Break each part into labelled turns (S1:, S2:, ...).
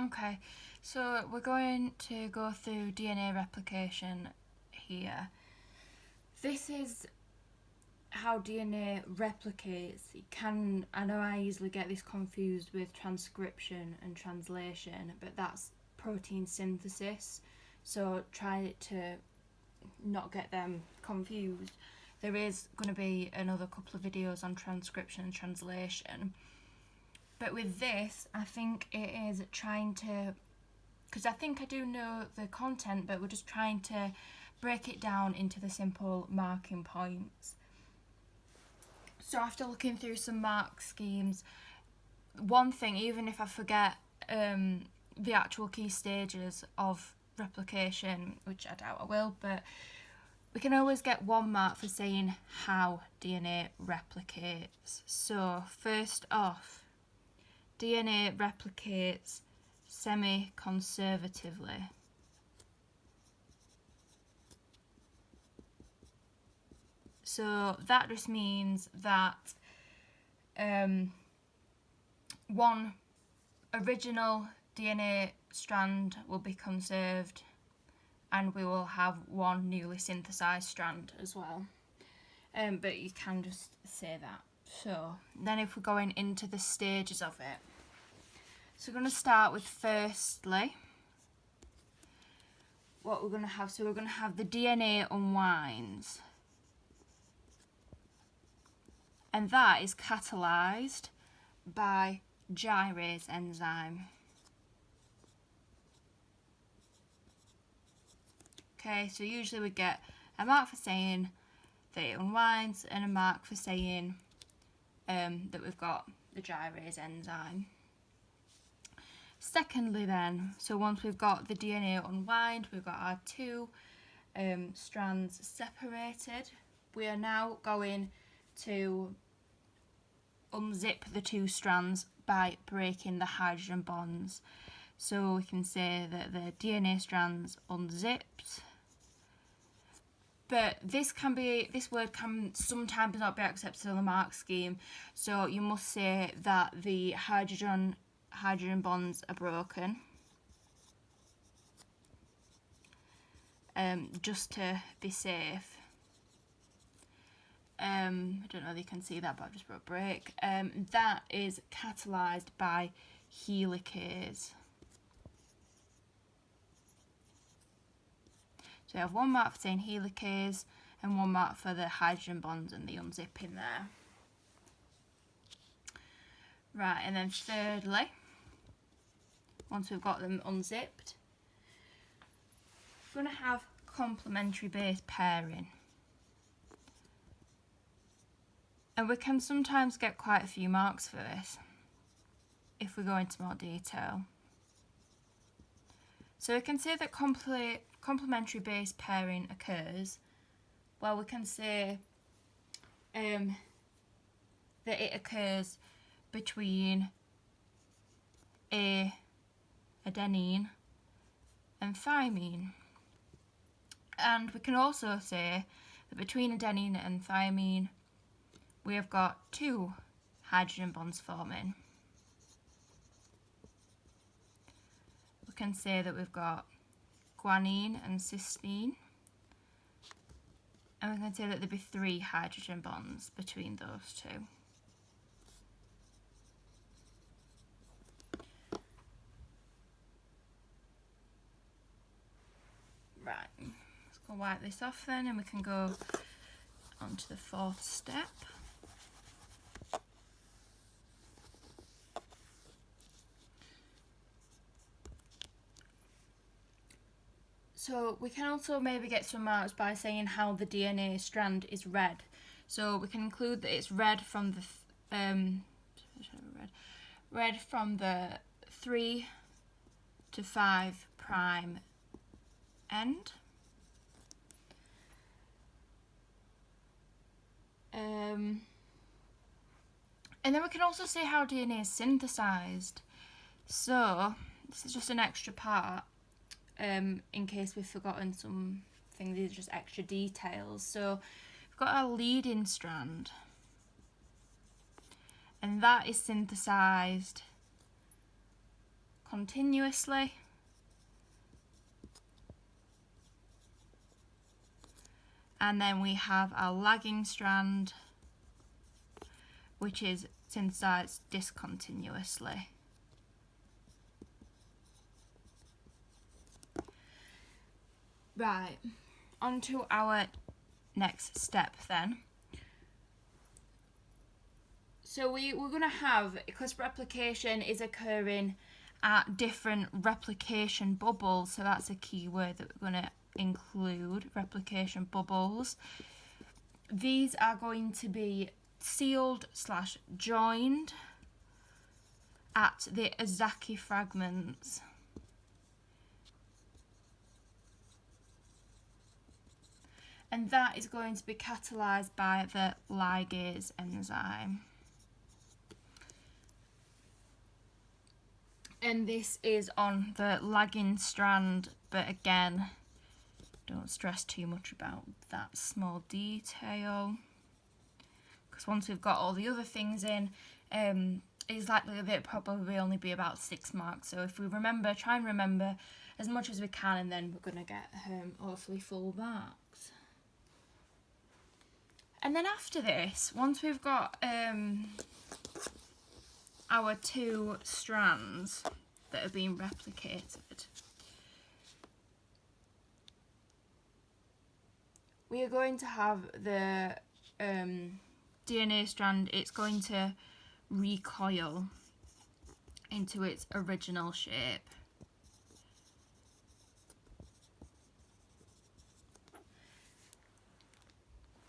S1: Okay, so we're going to go through DNA replication here. This is how DNA replicates. I know I easily get this confused with transcription and translation, but that's protein synthesis. So try to not get them confused. There is going to be another couple of videos on transcription and translation. But with this, I think it is trying to, because I think I do know the content, but we're just trying to break it down into the simple marking points. So after looking through some mark schemes, one thing, even if I forget the actual key stages of replication, which I doubt I will, but we can always get 1 mark for saying how DNA replicates. So first off, DNA replicates semi-conservatively. So that just means that one original DNA strand will be conserved, and we will have one newly synthesized strand as well. But you can just say that. So then if we're going into the stages of it, so we're going to start with firstly what we're going to have. So we're going to have the DNA unwinds, and that is catalyzed by gyrase enzyme. Okay, so usually we get a mark for saying that it unwinds and a mark for saying that we've got the gyrase enzyme. Secondly then, so once we've got the DNA unwind, we've got our 2 strands separated, we are now going to unzip the 2 strands by breaking the hydrogen bonds. So we can say that the DNA strands unzipped. But this word can sometimes not be accepted on the mark scheme, so you must say that the hydrogen bonds are broken, just to be safe. I don't know if you can see that, but I've just wrote break. That is catalyzed by helicase. So you have 1 mark for saying helicase and 1 mark for the hydrogen bonds and the unzipping there. Right, and then thirdly, once we've got them unzipped, we're going to have complementary base pairing. And we can sometimes get quite a few marks for this if we go into more detail. So we can say that complementary base pairing occurs. Well, we can say that it occurs between adenine and thymine. And we can also say that between adenine and thymine we have got 2 hydrogen bonds forming. We can say that we've got guanine and cysteine, and we can say that there'd be 3 hydrogen bonds between those 2. Right, let's go wipe this off then, and we can go on to the 4th step. So we can also maybe get some marks by saying how the DNA strand is read. So we can include that it's read from the read from the 3 to 5 prime end. And then we can also say how DNA is synthesized. So this is just an extra part. In case we've forgotten something, these are just extra details. So we've got our leading strand, and that is synthesized continuously. And then we have our lagging strand, which is synthesized discontinuously. Right, on to our next step then. So we're going to have, because replication is occurring at different replication bubbles, so that's a key word that we're going to include, replication bubbles. These are going to be sealed / joined at the Azacki fragments. And that is going to be catalysed by the ligase enzyme. And this is on the lagging strand, but again, don't stress too much about that small detail, because once we've got all the other things in, it's likely that it probably only be about 6 marks. So if we remember, try and remember as much as we can, and then we're going to get hopefully full marks. And then after this, once we've got our 2 strands that are being replicated, we are going to have the DNA strand, it's going to recoil into its original shape.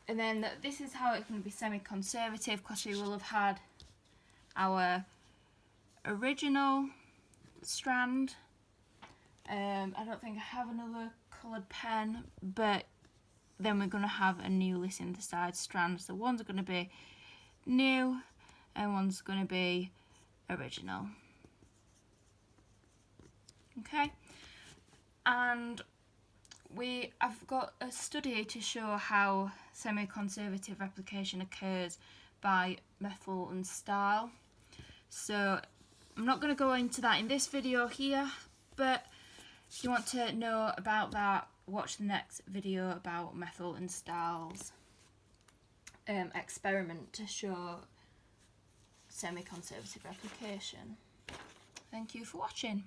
S1: And then this is how it's going to be semi-conservative, because we will have had our original strand. I don't think I have another coloured pen, but then we're going to have a newly synthesized strand. So one's going to be new and one's going to be original. Okay, and I've got a study to show how semi-conservative replication occurs by methyl and style. So I'm not going to go into that in this video here, but if you want to know about that, watch the next video about methyl and styles experiment to show semi-conservative replication. Thank you for watching.